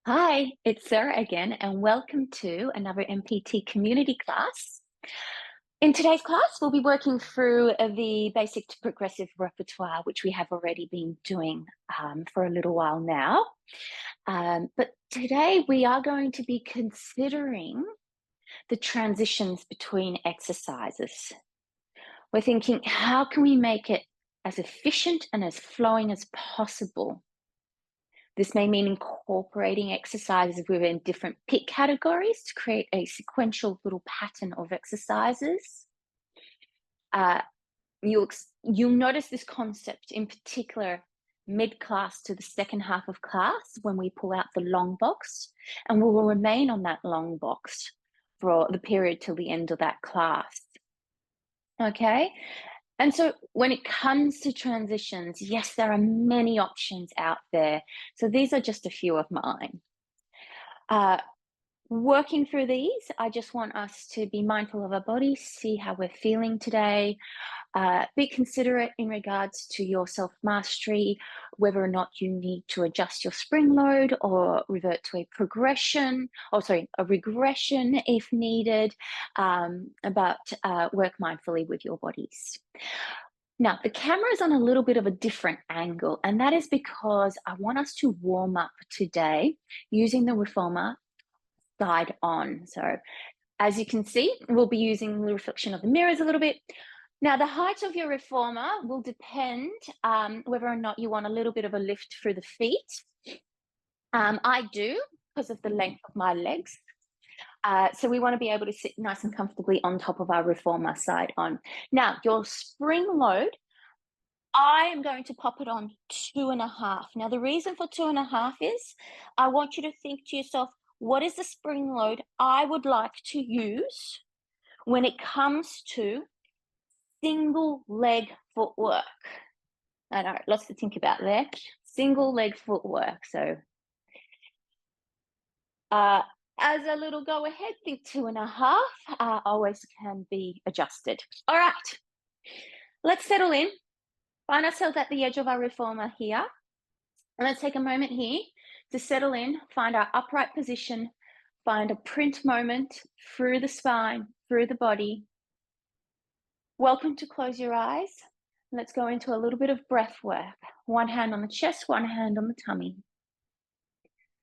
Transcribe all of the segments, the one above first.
Hi, it's Sarah again, and welcome to another NPT community class. In today's class, we'll be working through the basic to progressive repertoire, which we have already been doing for a little while now. But today we are going to be considering the transitions between exercises. We're thinking, how can we make it as efficient and as flowing as possible? This may mean incorporating exercises within different PIT categories to create a sequential little pattern of exercises. Uh, you'll notice this concept in particular mid-class to the second half of class when we pull out the long box, and we will remain on that long box for the period till the end of that class. Okay, and so when it comes to transitions, yes, there are many options out there. So these are just a few of mine. Working through these, I just want us to be mindful of our bodies, see how we're feeling today, be considerate in regards to your self-mastery, whether or not you need to adjust your spring load or revert to a regression if needed, but work mindfully with your bodies. Now, the camera is on a little bit of a different angle, and that is because I want us to warm up today using the reformer side on. So as you can see, we'll be using the reflection of the mirrors a little bit. Now, the height of your reformer will depend whether or not you want a little bit of a lift through the feet. I do, because of the length of my legs. So we want to be able to sit nice and comfortably on top of our reformer side on. Now, your spring load, I am going to pop it on 2.5. Now, the reason for 2.5 is I want you to think to yourself, what is the spring load I would like to use when it comes to single leg footwork? I know, lots to think about there. Single leg footwork. So as a little go ahead, think 2.5 always can be adjusted. All right, let's settle in. Find ourselves at the edge of our reformer here. And let's take a moment here to settle in, find our upright position, find a print moment through the spine, through the body. Welcome to close your eyes. Let's go into a little bit of breath work. One hand on the chest, one hand on the tummy.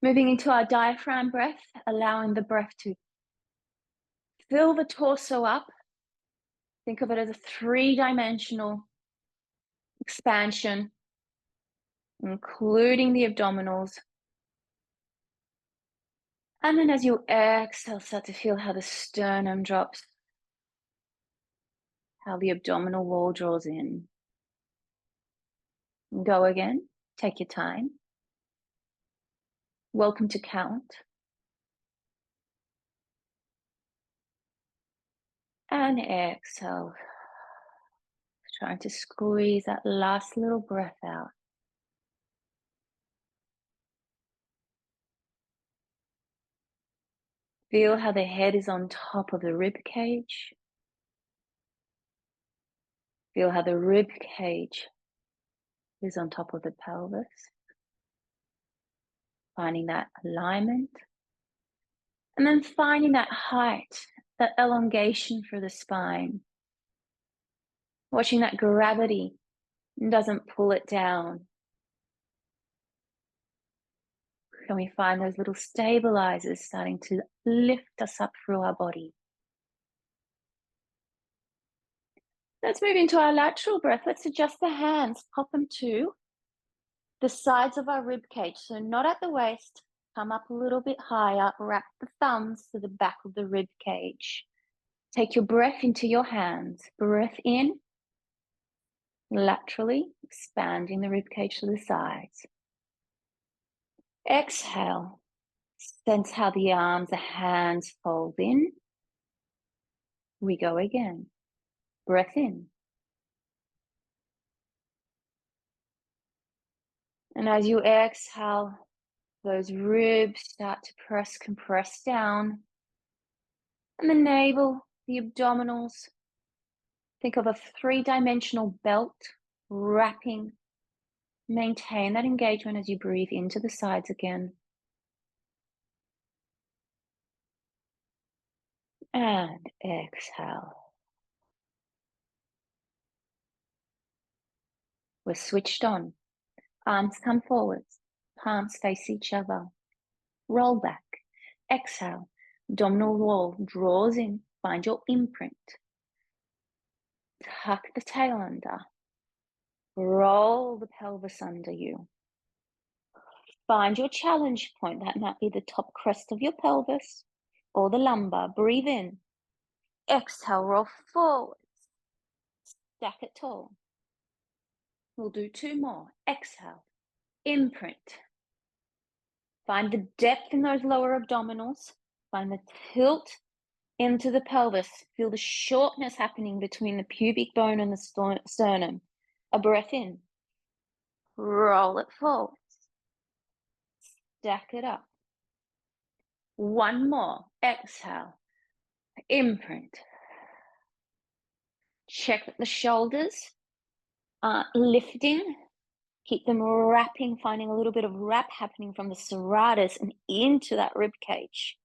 Moving into our diaphragm breath, allowing the breath to fill the torso up. Think of it as a three-dimensional expansion, including the abdominals. And then as you exhale, start to feel how the sternum drops, how the abdominal wall draws in. Go again. Take your time. Welcome to count. And exhale. Trying to squeeze that last little breath out. Feel how the head is on top of the rib cage. Feel how the rib cage is on top of the pelvis. Finding that alignment. And then finding that height, that elongation for the spine. Watching that gravity doesn't pull it down. Can we find those little stabilizers starting to lift us up through our body? Let's move into our lateral breath. Let's adjust the hands, pop them to the sides of our rib cage. So not at the waist, come up a little bit higher, wrap the thumbs to the back of the rib cage. Take your breath into your hands. Breath in, laterally expanding the rib cage to the sides. Exhale, sense how the arms, the hands fold in. We go again. Breath in. And as you exhale, those ribs start to compress down. And the navel, the abdominals. Think of a three-dimensional belt wrapping. Maintain that engagement as you breathe into the sides again. And exhale. We're switched on. Arms come forwards. Palms face each other. Roll back. Exhale. Abdominal wall draws in. Find your imprint. Tuck the tail under. Roll the pelvis under you. Find your challenge point. That might be the top crest of your pelvis or the lumbar. Breathe in. Exhale, roll forwards. Stack it tall. We'll do 2 more. Exhale. Imprint. Find the depth in those lower abdominals. Find the tilt into the pelvis. Feel the shortness happening between the pubic bone and the sternum. A breath in. Roll it forwards. Stack it up. 1 more. Exhale. Imprint. Check that the shoulders aren't lifting. Keep them wrapping, finding a little bit of wrap happening from the serratus and into that rib cage.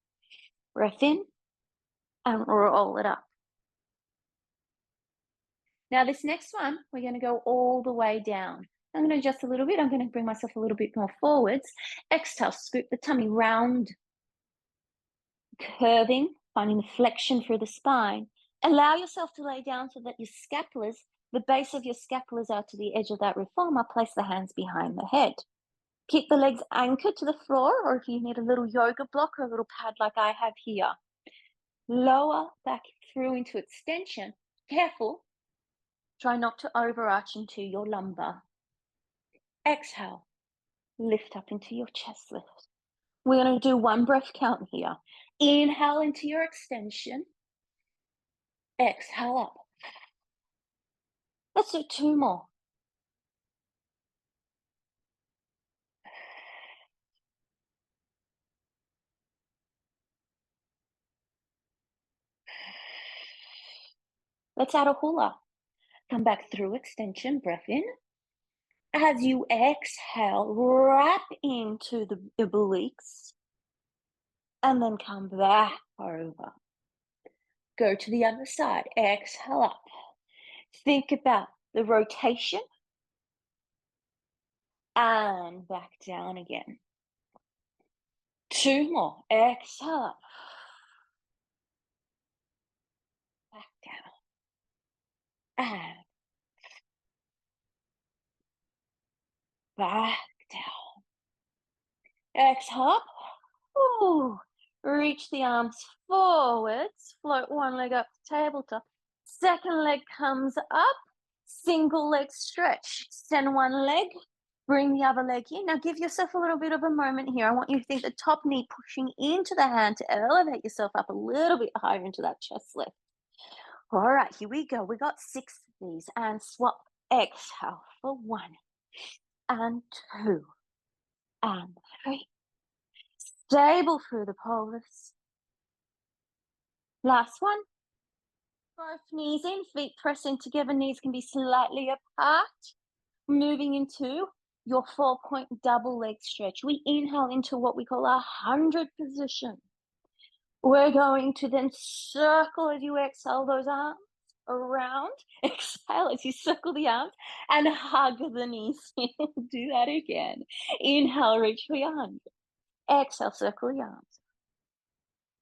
Breath in and roll it up. Now this next one, we're going to go all the way down. I'm going to adjust a little bit. I'm going to bring myself a little bit more forwards. Exhale, scoop the tummy round, curving, finding the flexion through the spine. Allow yourself to lay down so that your scapulas, the base of your scapulas are to the edge of that reformer. Place the hands behind the head. Keep the legs anchored to the floor, or if you need a little yoga block or a little pad like I have here. Lower back through into extension. Careful. Try not to overarch into your lumbar. Exhale. Lift up into your chest lift. We're going to do 1 breath count here. Inhale into your extension. Exhale up. Let's do 2 more. Let's add a hula. Come back through extension, breath in. As you exhale, wrap into the obliques and then come back over. Go to the other side, exhale up. Think about the rotation and back down again. 2 more, exhale up. Back down and back down. Exhale up. Ooh. Reach the arms forwards. Float 1 leg up to tabletop. Second leg comes up. Single leg stretch. Extend 1 leg. Bring the other leg in. Now give yourself a little bit of a moment here. I want you to think the top knee pushing into the hand to elevate yourself up a little bit higher into that chest lift. All right, here we go. We got 6 of these and swap. Exhale for 1 and 2 and 3. Stable through the pelvis. Last one. Both knees in, feet press in together. Knees can be slightly apart. Moving into your 4-point double leg stretch. We inhale into what we call 100 position. We're going to then circle as you exhale those arms around. Exhale as you circle the arms and hug the knees. Do that again. Inhale, reach for your 100. Exhale, circle the arms.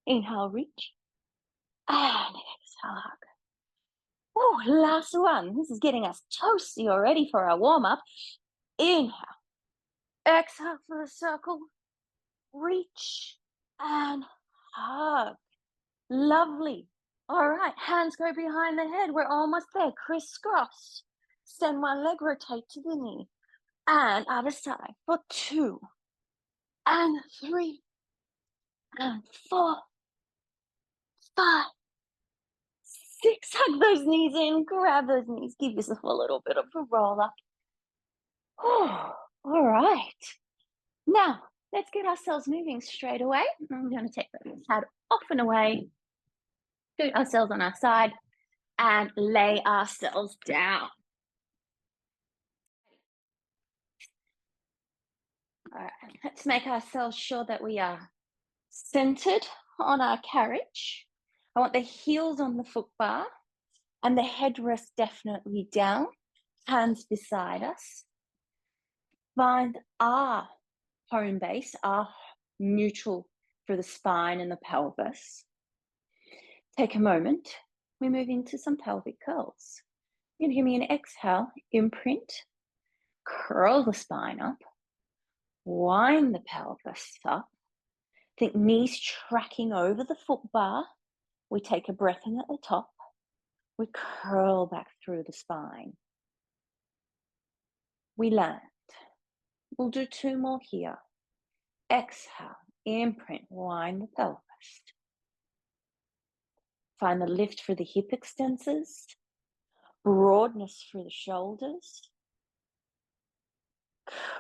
Inhale, reach. And exhale, hug. Oh, last one. This is getting us toasty already for our warm-up. Inhale. Exhale for the circle. Reach and hug. Lovely. All right, hands go behind the head. We're almost there. Crisscross. Extend 1 leg, rotate to the knee. And other side for 2 and 3 and 4, 5, 6. Hug those knees in, grab those knees, give yourself a little bit of a roll up. Oh, all right. Now, let's get ourselves moving straight away. I'm going to take the pad off and away, put ourselves on our side, and lay ourselves down. All right, let's make ourselves sure that we are centered on our carriage. I want the heels on the foot bar and the headrest definitely down, hands beside us. Find our home base, our neutral for the spine and the pelvis. Take a moment. We move into some pelvic curls. You're going to give me an exhale, imprint, curl the spine up, wind the pelvis up. Think knees tracking over the foot bar. We take a breath in at the top. We curl back through the spine. We land. We'll do 2 more here. Exhale, imprint, wind the pelvis. Find the lift for the hip extensors, broadness through the shoulders.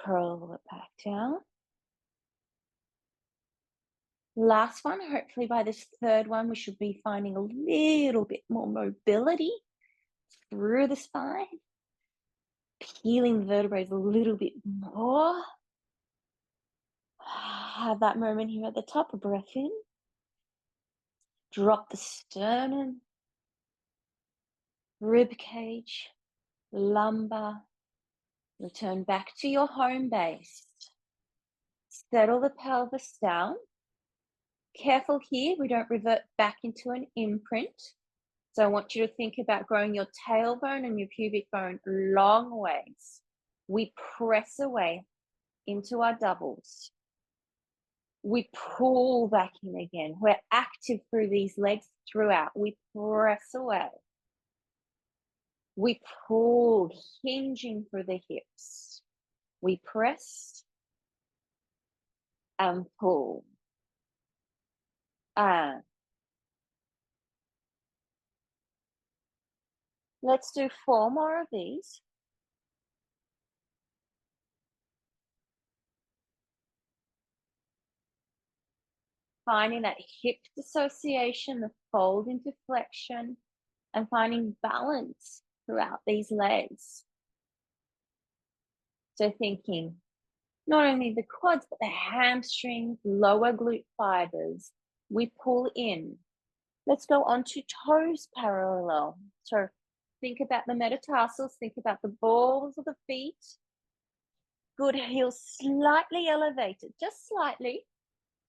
Curl it back down. Last one, hopefully by this third one, we should be finding a little bit more mobility through the spine, peeling the vertebrae a little bit more. Have that moment here at the top, a breath in. Drop the sternum, rib cage, lumbar. Return back to your home base. Settle the pelvis down. Careful here, we don't revert back into an imprint. So I want you to think about growing your tailbone and your pubic bone long ways. We press away into our doubles. We pull back in again. We're active through these legs throughout. We press away. We pull, hinging for the hips. We press and pull. And let's do 4 more of these. Finding that hip dissociation, the fold into flexion, and finding balance throughout these legs. So thinking not only the quads, but the hamstrings, lower glute fibers. We pull in. Let's go on to toes parallel. So think about the metatarsals, think about the balls of the feet. Good, heels slightly elevated, just slightly.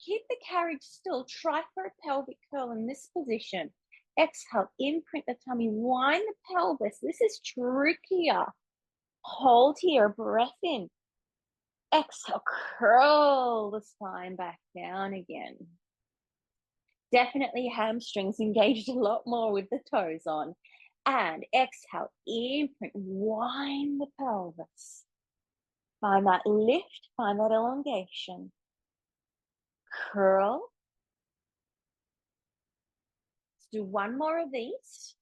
Keep the carriage still. Try for a pelvic curl in this position. Exhale, imprint the tummy, wind the pelvis. This is trickier. Hold here, breath in. Exhale, curl the spine back down again. Definitely hamstrings engaged a lot more with the toes on. And exhale, imprint, wind the pelvis. Find that lift, find that elongation. Curl. Let's do 1 more of these.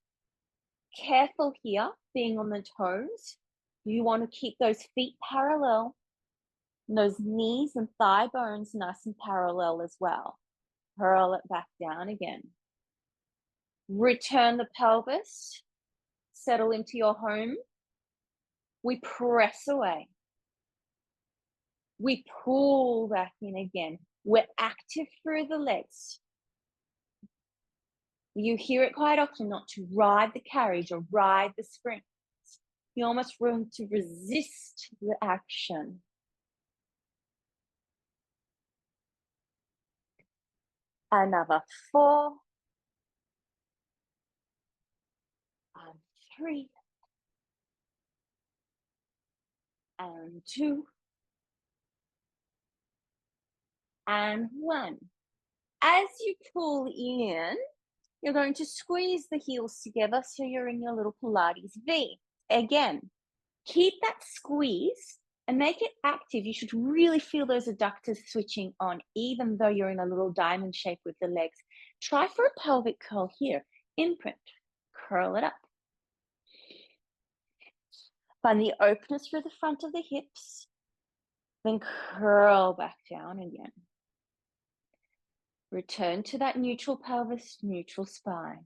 Careful here, being on the toes. You want to keep those feet parallel. And those knees and thigh bones nice and parallel as well. Curl it back down again. Return the pelvis. Settle into your home. We press away. We pull back in again. We're active through the legs. You hear it quite often, not to ride the carriage or ride the sprint. You almost want to resist the action. Another 4. And 3. And 2. And 1. As you pull in, you're going to squeeze the heels together so you're in your little Pilates V. Again, keep that squeeze and make it active. You should really feel those adductors switching on, even though you're in a little diamond shape with the legs. Try for a pelvic curl here. Imprint, curl it up. Find the openness through the front of the hips, then curl back down again. Return to that neutral pelvis, neutral spine.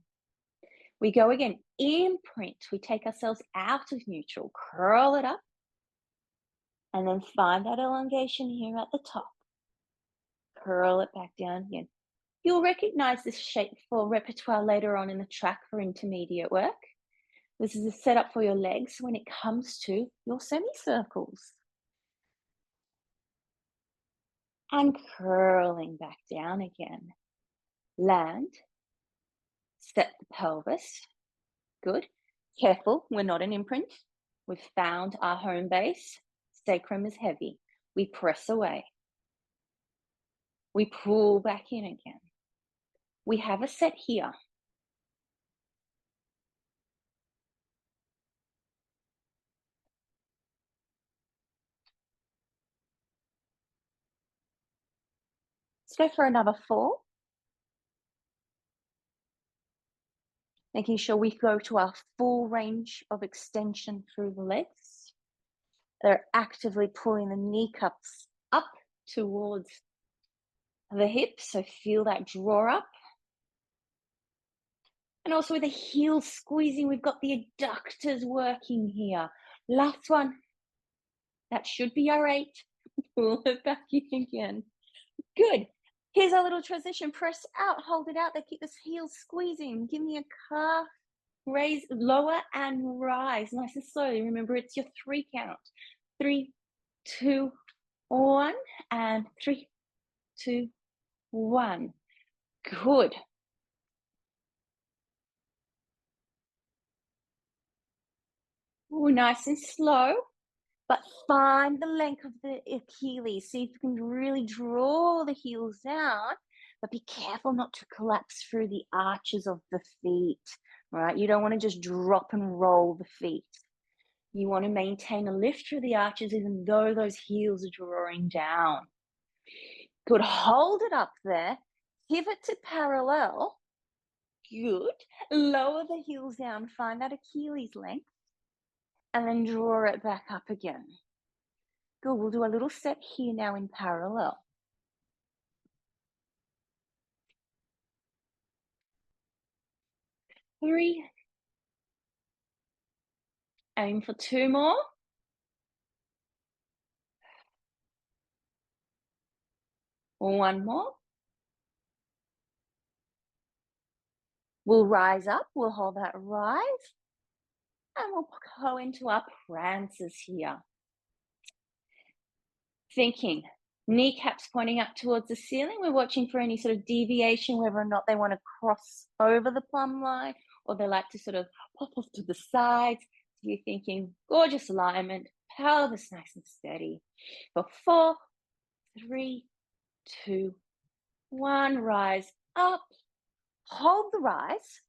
We go again, imprint. We take ourselves out of neutral, curl it up, and then find that elongation here at the top. Curl it back down again. You'll recognize this shape for repertoire later on in the track for intermediate work. This is a setup for your legs when it comes to your semicircles. And curling back down again. Land, set the pelvis. Good. Careful, we're not an imprint. We've found our home base. Sacrum is heavy. We press away. We pull back in again. We have a set here. Let's go for another 4. Making sure we go to our full range of extension through the legs. They're actively pulling the kneecaps up towards the hips, so feel that draw up. And also with the heels squeezing, we've got the adductors working here. Last one. That should be our 8. Pull it back in again. Good. Here's our little transition. Press out, hold it out there, keep this heel squeezing. Give me a calf raise, lower and rise nice and slowly. Remember, it's your 3 count. 3, 2, 1, and 3, 2, 1. Good. Oh, nice and slow, but find the length of the Achilles. See if you can really draw the heels down, but be careful not to collapse through the arches of the feet, right? You don't want to just drop and roll the feet. You want to maintain a lift through the arches even though those heels are drawing down. Good, hold it up there, pivot to parallel. Good, lower the heels down, find that Achilles length, and then draw it back up again. Good, we'll do a little set here now in parallel. 3. Aim for 2 more. 1 more. We'll rise up, we'll hold that rise, and we'll go into our prances here. Thinking, kneecaps pointing up towards the ceiling. We're watching for any sort of deviation, whether or not they want to cross over the plumb line or they like to sort of pop off to the sides. So you're thinking, gorgeous alignment, pelvis nice and steady. For 4, 3, 2, 1, rise up. Hold the rise.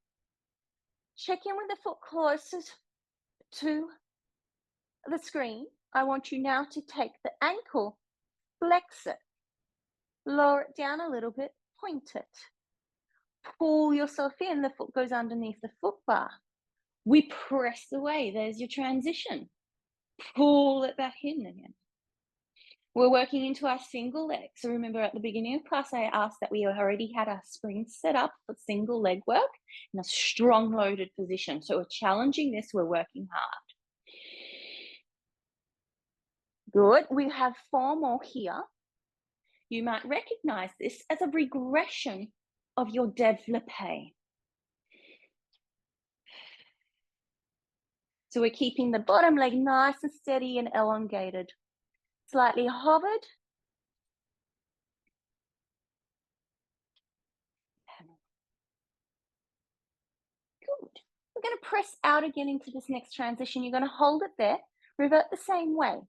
Check in with the foot closest to the screen. I want you now to take the ankle, flex it, lower it down a little bit, point it. Pull yourself in, the foot goes underneath the foot bar. We press away, there's your transition. Pull it back in again. We're working into our single leg. So remember at the beginning of class, I asked that we already had our springs set up for single leg work in a strong loaded position. So we're challenging this, we're working hard. Good, we have 4 more here. You might recognize this as a regression of your développé. So we're keeping the bottom leg nice and steady and elongated. Slightly hovered. Good. We're going to press out again into this next transition. You're going to hold it there. Revert the same way.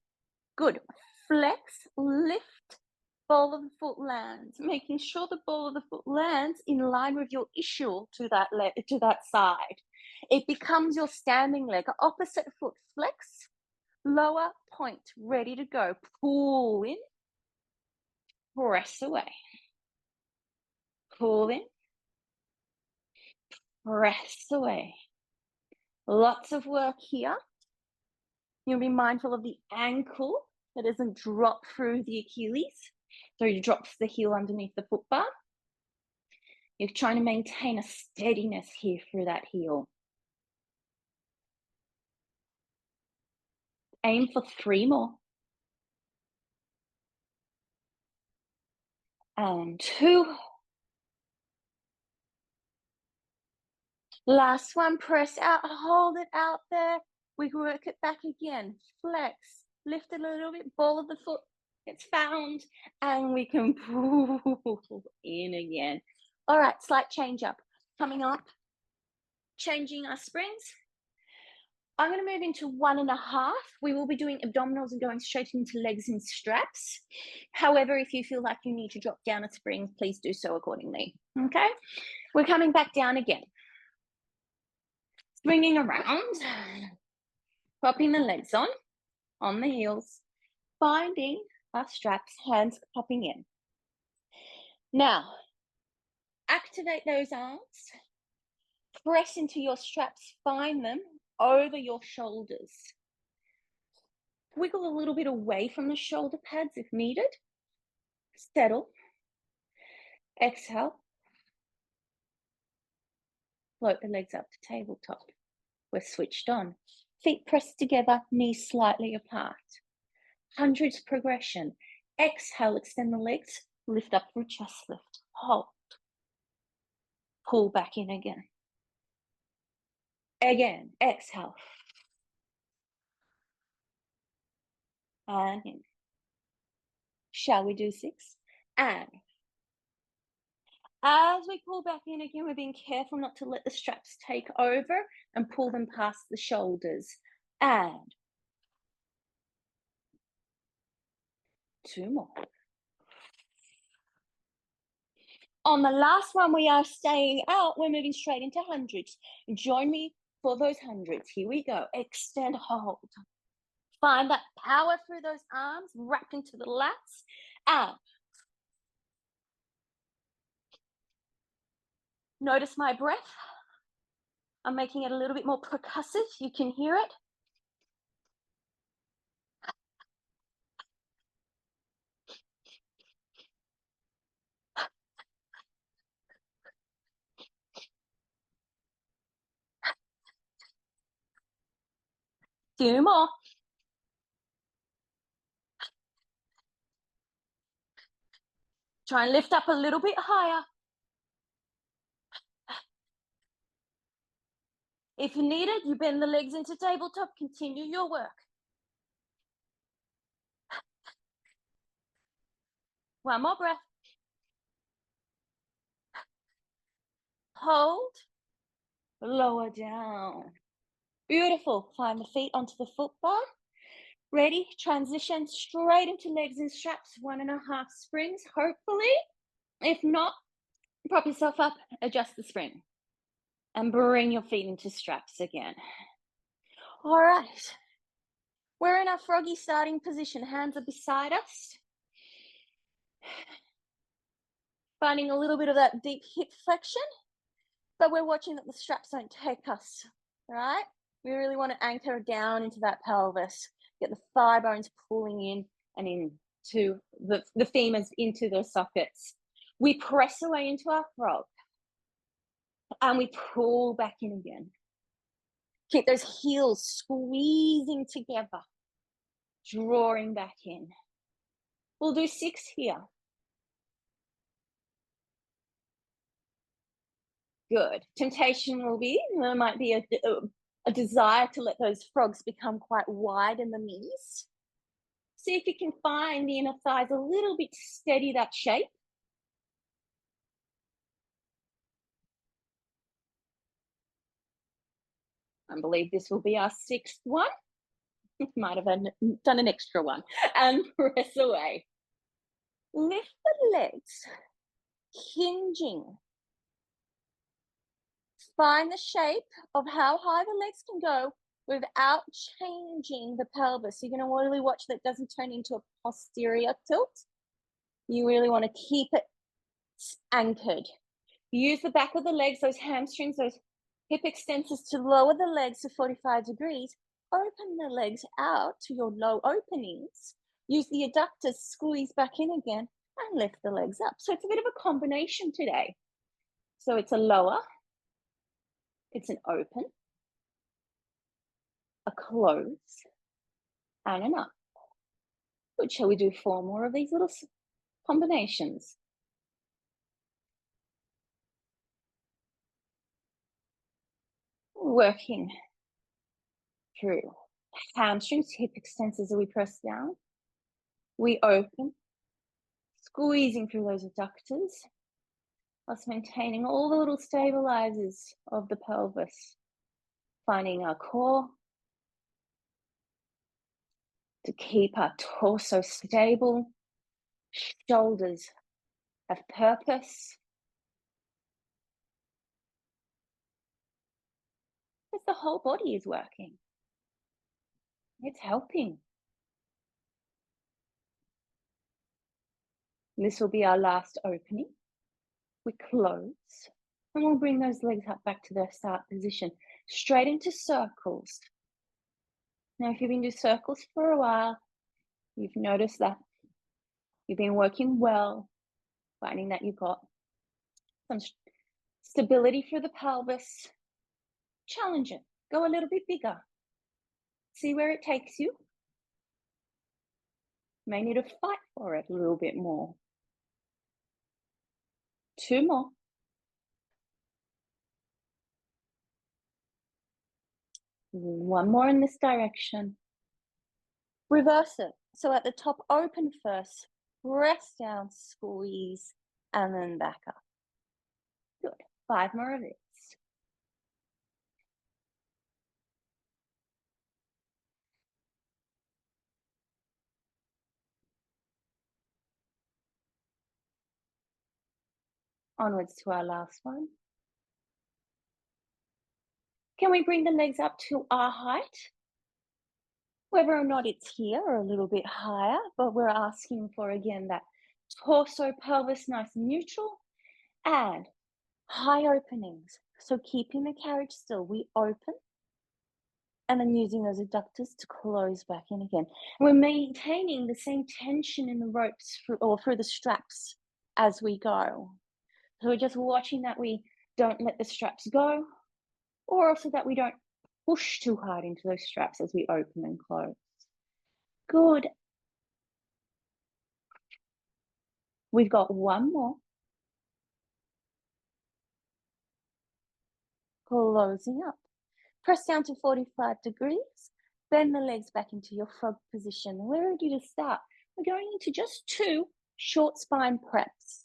Good. Flex, lift, ball of the foot lands, making sure the ball of the foot lands in line with your ischial to that side. It becomes your standing leg. Opposite foot flex, lower point, ready to go. Pull in, press away. Pull in, press away. Lots of work here. You'll be mindful of the ankle that doesn't drop through the Achilles. So it drops the heel underneath the foot bar. You're trying to maintain a steadiness here through that heel. Aim for 3 more. And 2. Last one, press out, hold it out there. We work it back again. Flex, lift it a little bit, ball of the foot gets found, and we can pull in again. All right, slight change up. Coming up, changing our springs. I'm going to move into 1.5. We will be doing abdominals and going straight into legs and straps. However, if you feel like you need to drop down a spring, please do so accordingly. Okay, we're coming back down again. Swinging around, popping the legs on the heels, finding our straps, hands popping in. Now, activate those arms, press into your straps, find them over your shoulders. Wiggle a little bit away from the shoulder pads if needed. Settle. Exhale. Float the legs up to tabletop. We're switched on. Feet pressed together, knees slightly apart. Hundreds progression. Exhale, extend the legs, lift up for a chest lift. Hold. Pull back in again. Again, exhale. And in. Shall we do 6? And as we pull back in again, we're being careful not to let the straps take over and pull them past the shoulders. And 2 more. On the last one, we are staying out. We're moving straight into hundreds. Join me for those hundreds. Here we go. Extend, hold. Find that power through those arms, wrap into the lats. And notice my breath. I'm making it a little bit more percussive. You can hear it. Few more. Try and lift up a little bit higher. If needed, you bend the legs into tabletop. Continue your work. One more breath. Hold. Lower down. Beautiful. Climb the feet onto the foot bar. Ready? Transition straight into legs and straps. 1.5 springs, hopefully. If not, prop yourself up, adjust the spring, and bring your feet into straps again. All right. We're in our froggy starting position. Hands are beside us. Finding a little bit of that deep hip flexion, but we're watching that the straps don't take us, right? We really want to anchor down into that pelvis, get the thigh bones pulling in and into the femurs into the sockets. We press away into our frog and we pull back in again. Keep those heels squeezing together, drawing back in. We'll do 6 here. Good. Temptation will be, there might be a desire to let those frogs become quite wide in the knees. See if you can find the inner thighs a little bit to steady that shape. I believe this will be our 6th one. Might have done an extra one. And press away. Lift the legs, hinging. Find the shape of how high the legs can go without changing the pelvis. You're going to really watch that it doesn't turn into a posterior tilt. You really want to keep it anchored. Use the back of the legs, those hamstrings, those hip extensors to lower the legs to 45 degrees. Open the legs out to your low openings. Use the adductors, squeeze back in again, and lift the legs up. So it's a bit of a combination today. So it's a lower, it's an open, a close, and an up. Good. Shall we do 4 more of these little combinations? Working through hamstrings, hip extensors as we press down. We open, squeezing through those adductors, whilst maintaining all the little stabilizers of the pelvis. Finding our core to keep our torso stable, shoulders have purpose. As the whole body is working. It's helping. This will be our last opening. We close and we'll bring those legs up back to their start position, straight into circles. Now, if you've been doing circles for a while, you've noticed that you've been working well, finding that you've got some stability through the pelvis. Challenge it. Go a little bit bigger. See where it takes you. May need to fight for it a little bit more. 2 more. One more in this direction. Reverse it. So at the top, open first, press down, squeeze, and then back up. Good. 5 more of this. Onwards to our last one. Can we bring the legs up to our height? Whether or not it's here or a little bit higher, but we're asking for, again, that torso, pelvis, nice and neutral, and high openings. So keeping the carriage still, we open, and then using those adductors to close back in again. And we're maintaining the same tension in the ropes through the straps as we go. So we're just watching that we don't let the straps go, or also that we don't push too hard into those straps as we open and close. Good. We've got one more. Closing up. Press down to 45 degrees. Bend the legs back into your frog position. We're ready to start. We're going into just 2 short spine preps.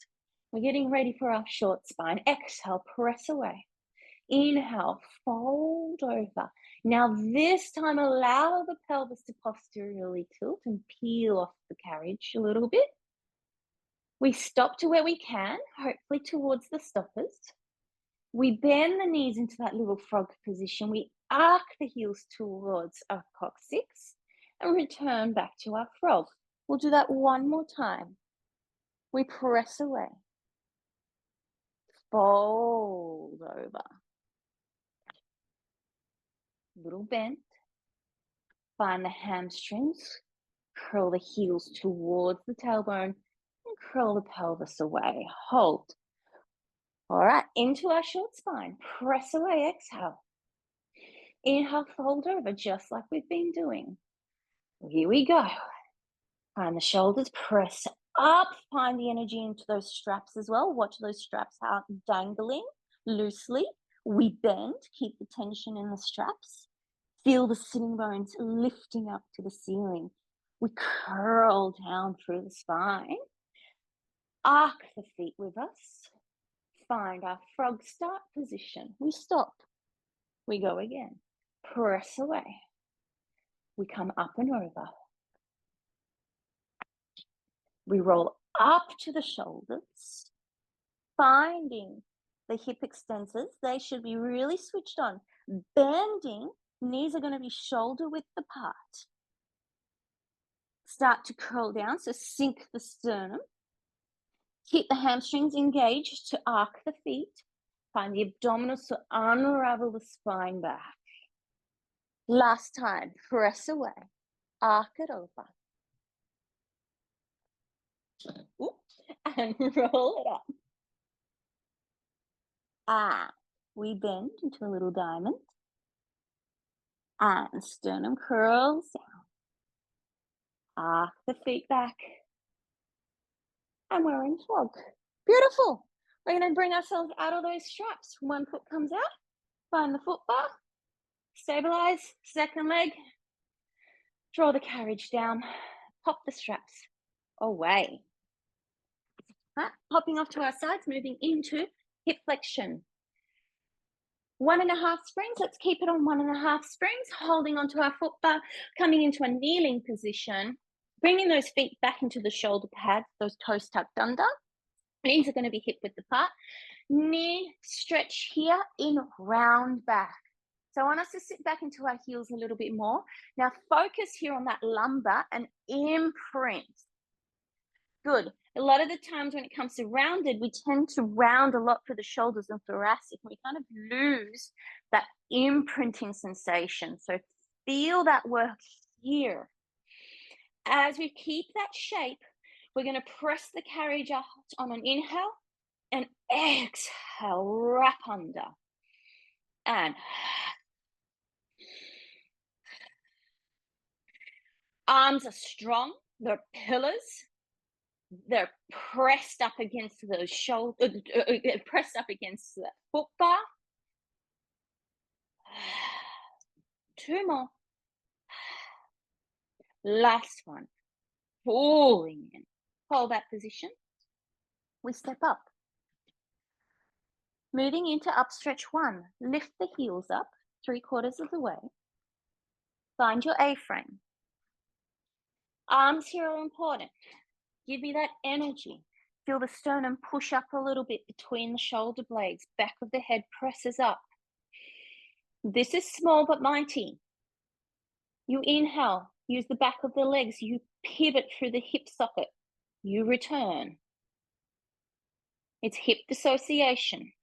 We're getting ready for our short spine. Exhale, press away. Inhale, fold over. Now this time, allow the pelvis to posteriorly tilt and peel off the carriage a little bit. We stop to where we can, hopefully towards the stoppers. We bend the knees into that little frog position. We arc the heels towards our coccyx and return back to our frog. We'll do that one more time. We press away. Fold over. Little bend. Find the hamstrings. Curl the heels towards the tailbone and curl the pelvis away. Hold. All right, into our short spine. Press away, exhale. Inhale, fold over, just like we've been doing. Here we go. Find the shoulders, press up. Find the energy into those straps as well. Watch those straps out dangling loosely. We bend, keep the tension in the straps. Feel the sitting bones lifting up to the ceiling. We curl down through the spine. Arc the feet with us. Find our frog start position. We stop. We go again. Press away. We come up and over. We roll up to the shoulders, finding the hip extensors. They should be really switched on. Bending, knees are going to be shoulder width apart. Start to curl down, so sink the sternum. Keep the hamstrings engaged to arc the feet. Find the abdominals to unravel the spine back. Last time, press away, arc it over. And roll it up. We bend into a little diamond. And sternum curls down. Arc the feet back. And we're in frog. Beautiful. We're going to bring ourselves out of those straps. One foot comes out. Find the foot bar. Stabilize, second leg. Draw the carriage down. Pop the straps away. Right, popping off to our sides, moving into hip flexion. 1.5 springs. Let's keep it on 1.5 springs, holding onto our foot bar, coming into a kneeling position, bringing those feet back into the shoulder pads, those toes tucked under. Knees are going to be hip width apart. Knee stretch here in round back. So I want us to sit back into our heels a little bit more. Now focus here on that lumbar and imprint. Good. A lot of the times when it comes to rounded, we tend to round a lot for the shoulders and thoracic. We kind of lose that imprinting sensation. So feel that work here. As we keep that shape, we're going to press the carriage out on an inhale and exhale, wrap under. And arms are strong. They're pillars. They're pressed up against the shoulder, pressed up against the foot bar. 2 more. Last one. Pulling in. Hold that position. We step up. Moving into upstretch 1. Lift the heels up 3/4 of the way. Find your A-frame. Arms here are important. Give me that energy. Feel the sternum push up a little bit between the shoulder blades. Back of the head presses up. This is small but mighty. You inhale. Use the back of the legs. You pivot through the hip socket. You return. It's hip dissociation.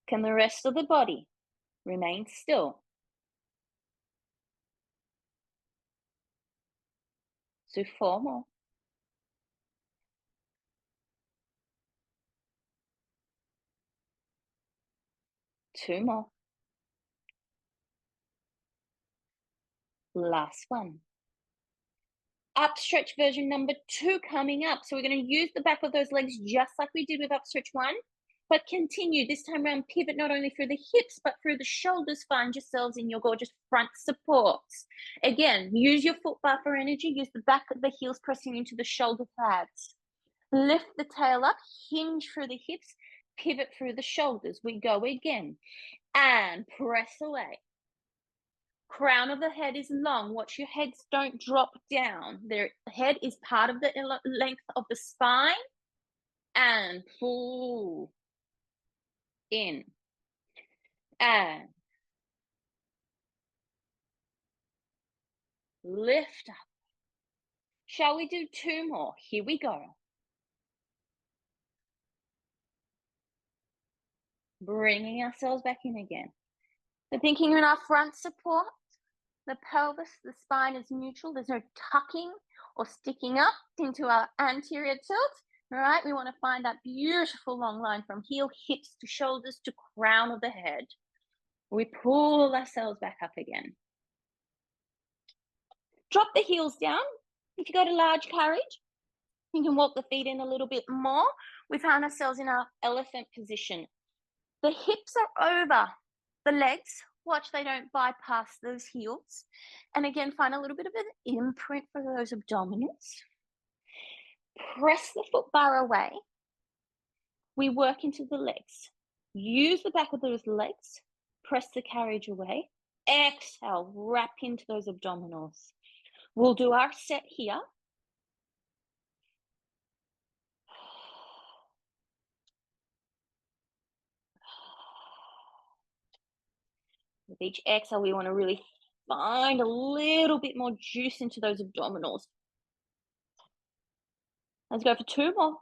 Can the rest of the body remain still? So 4 more. Two more. Last one. Upstretch version number 2 coming up. So we're going to use the back of those legs just like we did with upstretch 1, but continue. This time around, pivot not only through the hips, but through the shoulders. Find yourselves in your gorgeous front supports. Again, use your foot bar for energy. Use the back of the heels pressing into the shoulder pads. Lift the tail up, hinge through the hips, pivot through the shoulders. We go again. And press away. Crown of the head is long. Watch your heads don't drop down. The head is part of the length of the spine. And pull in. And lift up. Shall we do 2 more? Here we go. Bringing ourselves back in again. So thinking in our front support, the pelvis, the spine is neutral. There's no tucking or sticking up into our anterior tilt. All right, we want to find that beautiful long line from heel, hips to shoulders to crown of the head. We pull ourselves back up again. Drop the heels down. If you've got a large carriage, you can walk the feet in a little bit more. We found ourselves in our elephant position. The hips are over the legs. Watch they don't bypass those heels. And again, find a little bit of an imprint for those abdominals. Press the foot bar away. We work into the legs. Use the back of those legs. Press the carriage away. Exhale, wrap into those abdominals. We'll do our set here. With each exhale, we want to really find a little bit more juice into those abdominals. Let's go for 2 more.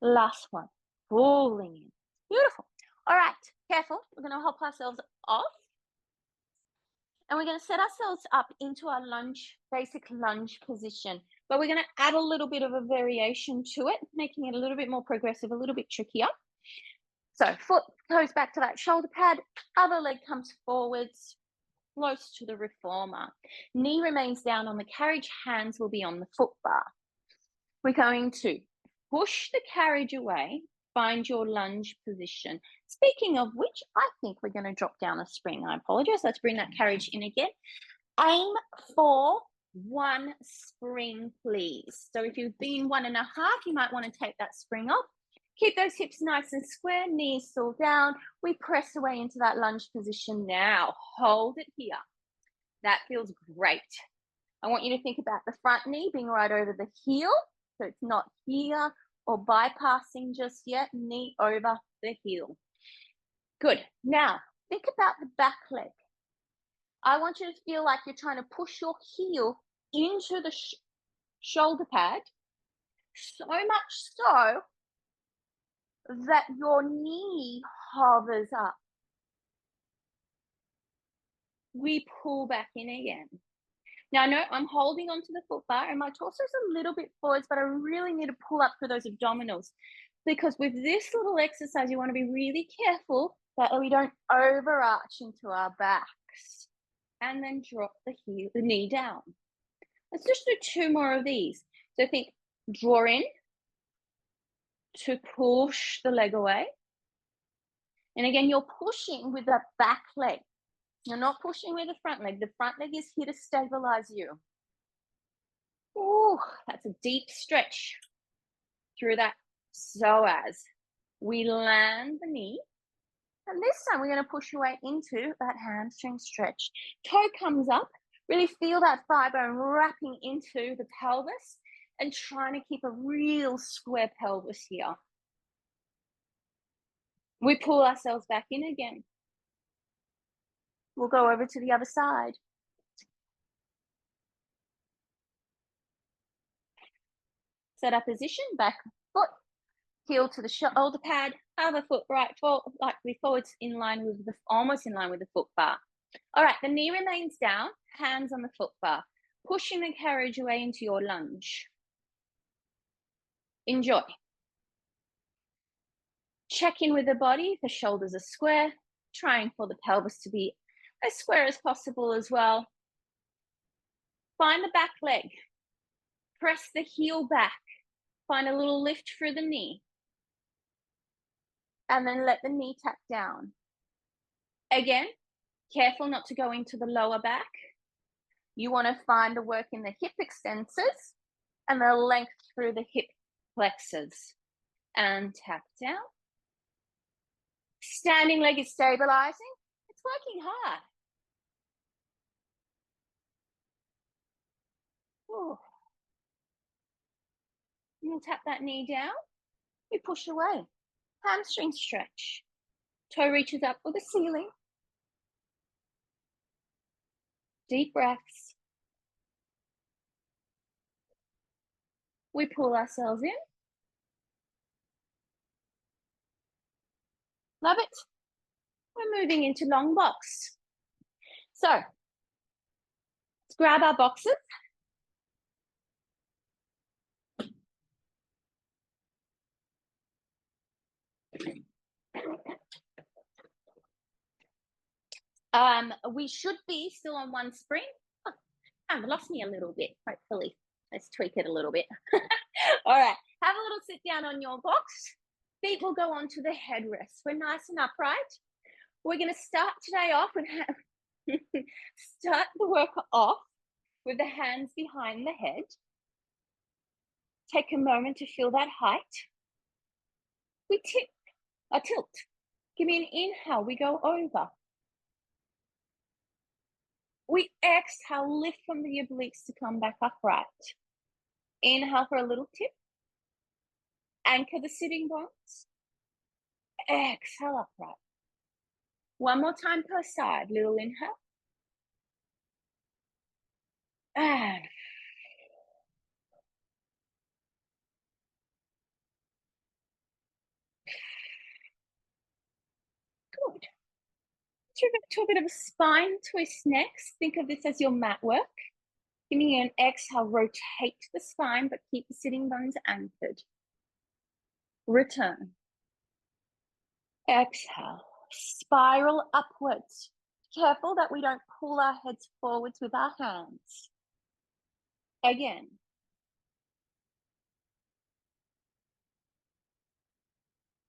Last one. Pulling in. Beautiful. All right, careful. We're going to hop ourselves off. And we're going to set ourselves up into our lunge, basic lunge position. But we're going to add a little bit of a variation to it, making it a little bit more progressive, a little bit trickier. So foot goes back to that shoulder pad, other leg comes forwards, close to the reformer. Knee remains down on the carriage, hands will be on the foot bar. We're going to push the carriage away, find your lunge position. Speaking of which, I think we're going to drop down a spring. I apologize. Let's bring that carriage in again. Aim for 1 spring, please. So if you've been 1.5, you might want to take that spring off. Keep those hips nice and square, knees still down. We press away into that lunge position now. Hold it here. That feels great. I want you to think about the front knee being right over the heel. So it's not here or bypassing just yet. Knee over the heel. Good. Now, think about the back leg. I want you to feel like you're trying to push your heel into the shoulder pad, so much so that your knee hovers up. We pull back in again. Now, I know I'm holding onto the foot bar and my torso is a little bit forwards, but I really need to pull up through those abdominals, because with this little exercise, you want to be really careful that we don't overarch into our backs and then drop the knee down. Let's just do 2 more of these. So think, draw in to push the leg away. And again, you're pushing with the back leg. You're not pushing with the front leg. The front leg is here to stabilize you. Ooh, that's a deep stretch through that psoas. We land the knee. And this time we're going to push your way into that hamstring stretch. Toe comes up. Really feel that thigh bone wrapping into the pelvis and trying to keep a real square pelvis here. We pull ourselves back in again. We'll go over to the other side. Set up position, back foot, heel to the shoulder pad, other foot right forwards in line with almost in line with the foot bar. All right, the knee remains down, hands on the foot bar, pushing the carriage away into your lunge. Enjoy. Check in with the body. The shoulders are square, trying for the pelvis to be as square as possible as well. Find the back leg. Press the heel back. Find a little lift through the knee. And then let the knee tap down. Again, careful not to go into the lower back. You want to find the work in the hip extensors and the length through the hip flexors. And tap down. Standing leg is stabilizing. It's working hard. Ooh. And we'll tap that knee down. We push away. Hamstring stretch. Toe reaches up for the ceiling. Deep breaths. We pull ourselves in. Love it. We're moving into long box. So let's grab our boxes. We should be still on 1 spring. Oh, I've lost me a little bit, hopefully. Let's tweak it a little bit. All right, have a little sit down on your box. Feet will go onto the headrest. We're nice and upright. We're going to start today off with start the work off with the hands behind the head. Take a moment to feel that height. We tilt. Give me an inhale. We go over. We exhale, lift from the obliques to come back upright. Inhale for a little tip. Anchor the sitting bones. Exhale upright. One more time per side. Little inhale. And good. To a bit of a spine twist next. Think of this as your mat work. Give me an exhale. Rotate the spine, but keep the sitting bones anchored. Return. Exhale. Spiral upwards. Careful that we don't pull our heads forwards with our hands. Again.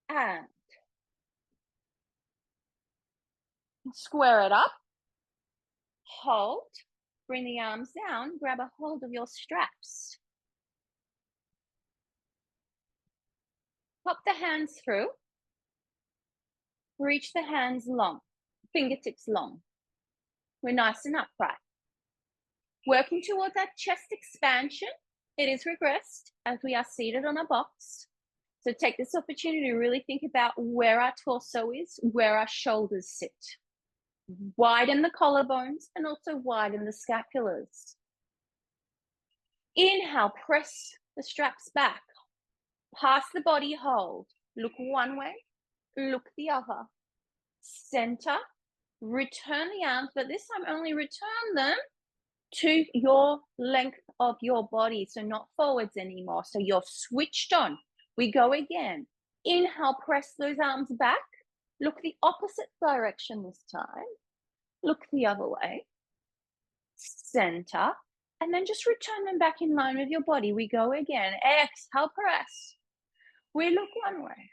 And Square it up, hold, bring the arms down, grab a hold of your straps. Pop the hands through, reach the hands long, fingertips long. We're nice and upright. Working towards that chest expansion. It is regressed as we are seated on a box. So take this opportunity to really think about where our torso is, where our shoulders sit. Widen the collarbones and also widen the scapulars. Inhale, press the straps back. Pass the body hold. Look one way, look the other. Center, return the arms, but this time only return them to your length of your body, so not forwards anymore. So you're switched on. We go again. Inhale, press those arms back. Look the opposite direction this time. Look the other way. Center, and then just return them back in line with your body. We go again. Exhale, press. We look one way.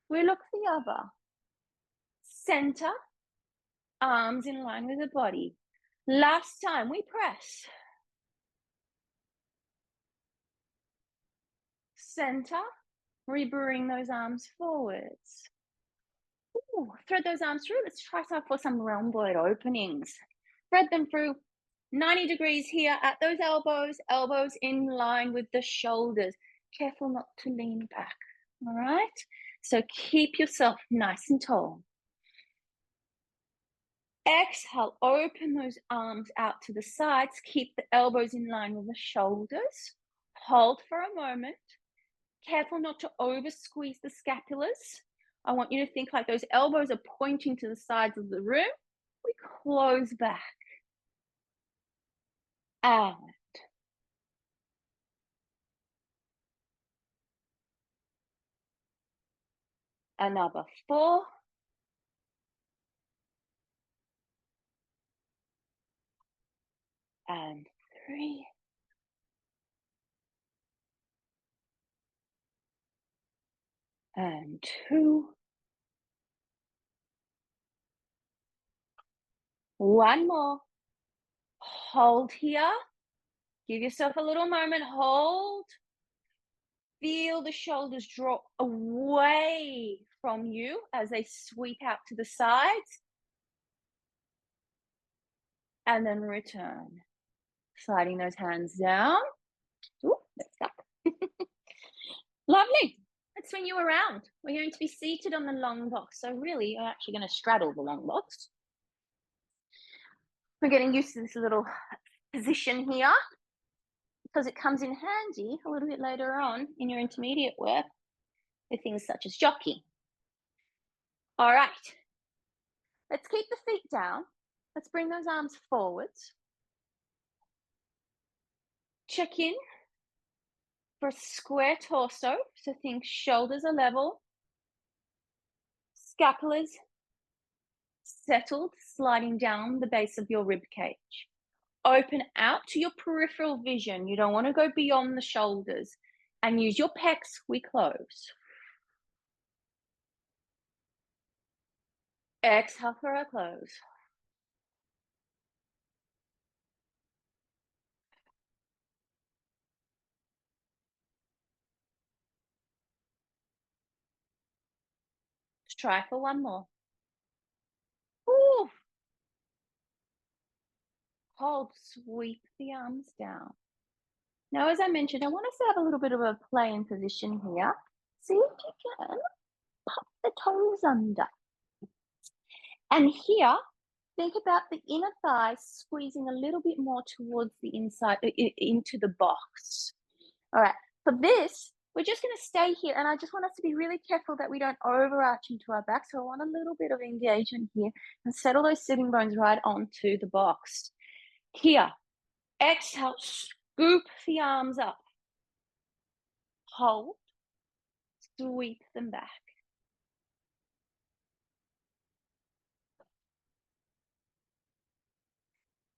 We look the other. Center, arms in line with the body. Last time, we press. Center, we bring those arms forwards. Ooh, thread those arms through. Let's try for some rhomboid openings. Thread them through 90 degrees here at those elbows, elbows in line with the shoulders. Careful not to lean back, all right? So keep yourself nice and tall. Exhale, open those arms out to the sides. Keep the elbows in line with the shoulders. Hold for a moment. Careful not to over squeeze the scapulars. I want you to think like those elbows are pointing to the sides of the room. We close back. And another 4. And 3. And 2. One more. Hold here. Give yourself a little moment. Hold. Feel the shoulders draw away from you as they sweep out to the sides. And then return. Sliding those hands down. Ooh, that's stuck. Lovely. Let's swing you around. We're going to be seated on the long box. So really, you're actually going to straddle the long box. We're getting used to this little position here because it comes in handy a little bit later on in your intermediate work with things such as jockey. All right. Let's keep the feet down. Let's bring those arms forwards. Check in for a square torso. So think shoulders are level. Scapulars settled, sliding down the base of your rib cage. Open out to your peripheral vision. You don't want to go beyond the shoulders. And use your pecs. We close. Exhale for a close. Let's try for one more. Ooh. Hold, sweep the arms down. Now, as I mentioned, I want us to have a little bit of a play in position here. See if you can pop the toes under. And here, think about the inner thighs squeezing a little bit more towards the inside, into the box. All right, for this, we're just going to stay here, and I just want us to be really careful that we don't overarch into our back. So I want a little bit of engagement here and settle those sitting bones right onto the box. Here, exhale, scoop the arms up. Hold, sweep them back.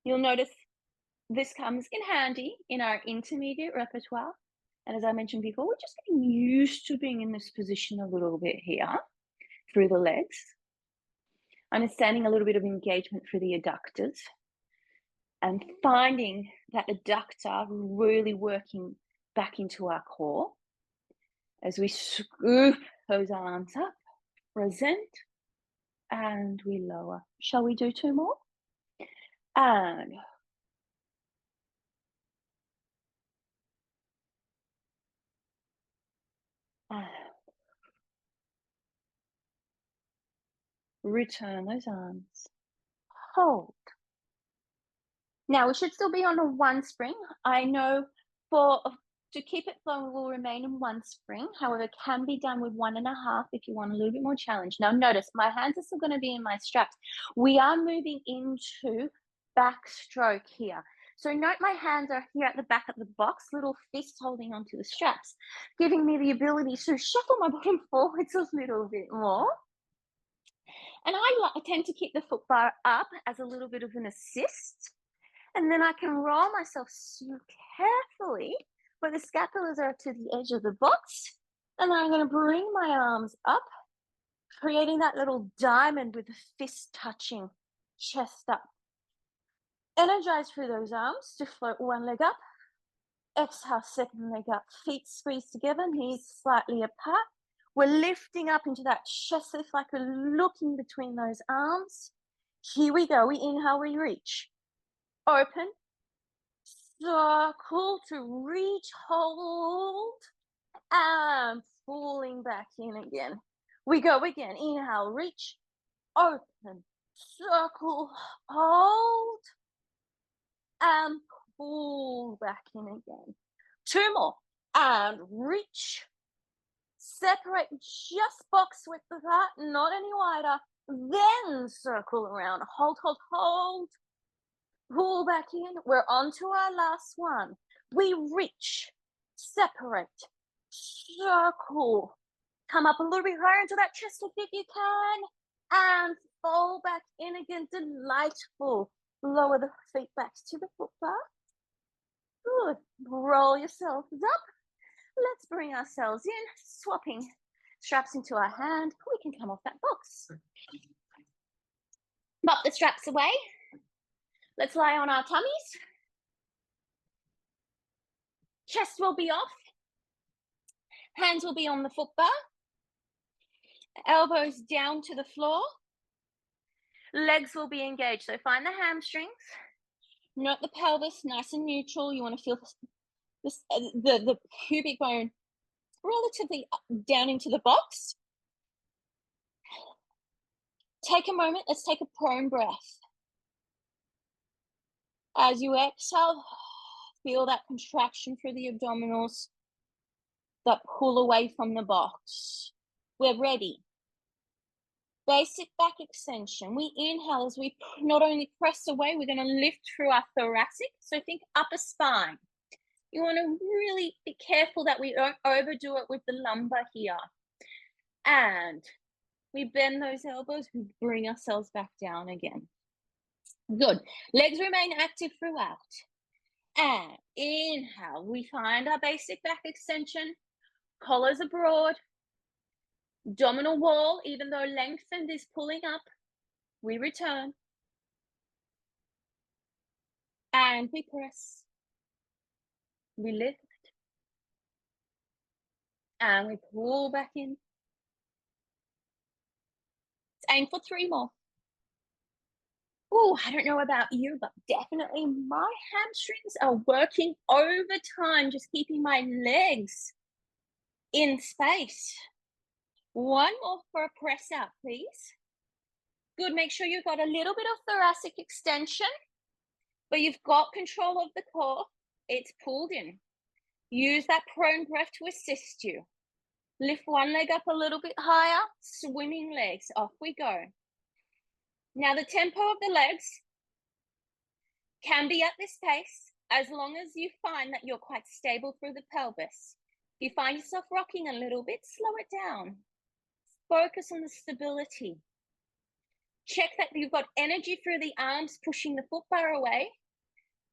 You'll notice this comes in handy in our intermediate repertoire. And as I mentioned before, we're just getting used to being in this position a little bit here through the legs. Understanding a little bit of engagement through the adductors and finding that adductor really working back into our core as we scoop those arms up, present, and we lower. Shall we do 2 more? And return those arms. Hold. Now we should still be on a 1 spring. I know to keep it flowing, we'll remain in 1 spring. However, it can be done with 1.5 if you want a little bit more challenge. Now notice my hands are still going to be in my straps. We are moving into backstroke here. So note my hands are here at the back of the box, little fists holding onto the straps, giving me the ability to shuffle my bottom forwards a little bit more. And I tend to keep the foot bar up as a little bit of an assist. And then I can roll myself so carefully where the scapulas are to the edge of the box. And then I'm going to bring my arms up, creating that little diamond with the fist touching, chest up. Energize through those arms to float 1 leg up. Exhale, 2nd leg up. Feet squeeze together, knees slightly apart. We're lifting up into that chest lift like we're looking between those arms. Here we go. We inhale, we reach. Open. Circle to reach, hold, and pulling back in again. We go again. Inhale, reach, open, circle, hold, and pull back in again. 2 more. And reach. Separate just box width apart, not any wider. Then circle around. Hold, hold, hold. Pull back in. We're on to our last one. We reach, separate, circle. Come up a little bit higher into that chest lift if you can. And fall back in again. Delightful. Lower the feet back to the foot bar. Good. Roll yourselves up. Let's bring ourselves in, swapping straps into our hand. We can come off that box. Pop the straps away. Let's lie on our tummies. Chest will be off. Hands will be on the foot bar. Elbows down to the floor. Legs will be engaged. So find the hamstrings. Note the pelvis, nice and neutral. You want to feel the pubic bone relatively down into the box. Take a moment. Let's take a prone breath. As you exhale, feel that contraction through the abdominals, that pull away from the box. We're ready. Basic back extension. We inhale as we not only press away, we're going to lift through our thoracic. So think upper spine. You want to really be careful that we don't overdo it with the lumbar here. And we bend those elbows, we bring ourselves back down again. Good. Legs remain active throughout. And inhale, we find our basic back extension. Collars are broad. Abdominal wall, even though lengthened, is pulling up. We return. And we press. We lift. And we pull back in. Let's aim for 3 more. Oh, I don't know about you, but definitely my hamstrings are working overtime, just keeping my legs in space. 1 more for a press out, please. Good, make sure you've got a little bit of thoracic extension, but you've got control of the core. It's pulled in. Use that prone breath to assist you. Lift 1 leg up a little bit higher, swimming legs, off we go. Now the tempo of the legs can be at this pace as long as you find that you're quite stable through the pelvis. If you find yourself rocking a little bit, slow it down. Focus on the stability. Check that you've got energy through the arms, pushing the foot bar away,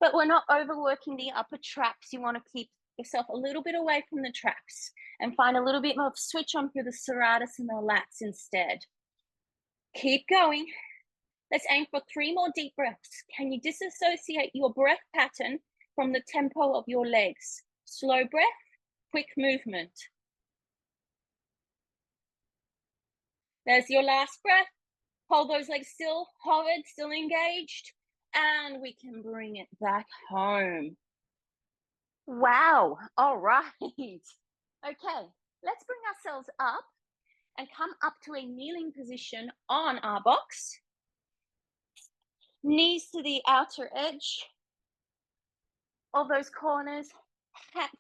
but we're not overworking the upper traps. You want to keep yourself a little bit away from the traps and find a little bit more switch on through the serratus and the lats instead. Keep going. Let's aim for 3 more deep breaths. Can you disassociate your breath pattern from the tempo of your legs? Slow breath, quick movement. There's your last breath. Hold those legs still hovered, still engaged, and we can bring it back home. Wow. All right. Okay, let's bring ourselves up and come up to a kneeling position on our box. Knees to the outer edge of those corners,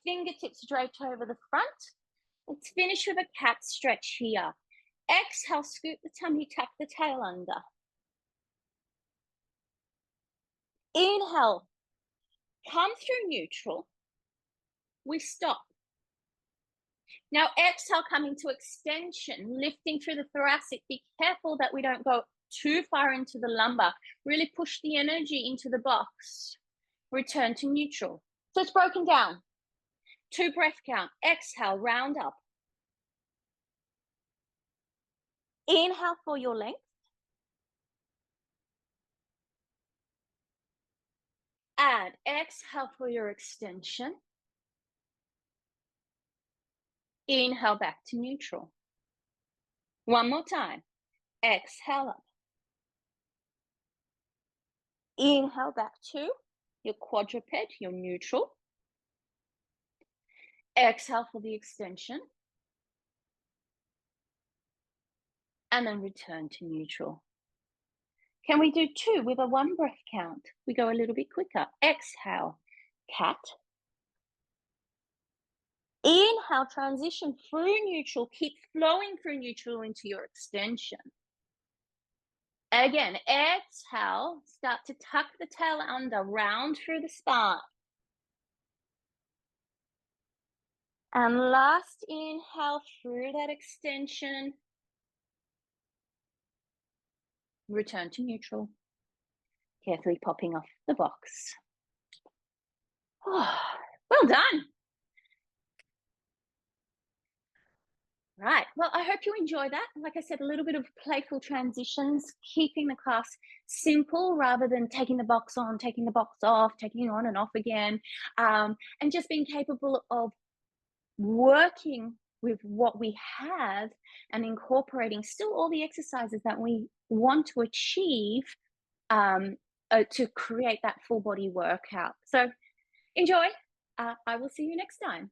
fingertips draped over the front. Let's finish with a cat stretch here. Exhale, scoop the tummy, tuck the tail under. Inhale, come through neutral. We stop. Now exhale, come into extension, lifting through the thoracic. Be careful that we don't go too far into the lumbar. Really push the energy into the box. Return to neutral. So it's broken down. 2 breath count. Exhale, round up. Inhale for your length. And exhale for your extension. Inhale back to neutral. One more time. Exhale up. Inhale back to your quadruped, your neutral. Exhale for the extension. And then return to neutral. Can we do 2 with a 1 breath count? We go a little bit quicker. Exhale, cat. Inhale, transition through neutral. Keep flowing through neutral into your extension. Again, exhale, start to tuck the tail under, round through the spine. And last inhale through that extension. Return to neutral. Carefully popping off the box. Oh, well done. Right, well, I hope you enjoy that. Like I said, a little bit of playful transitions, keeping the class simple rather than taking the box on, taking the box off, taking it on and off again, and just being capable of working with what we have and incorporating still all the exercises that we want to achieve to create that full body workout. So enjoy. I will see you next time.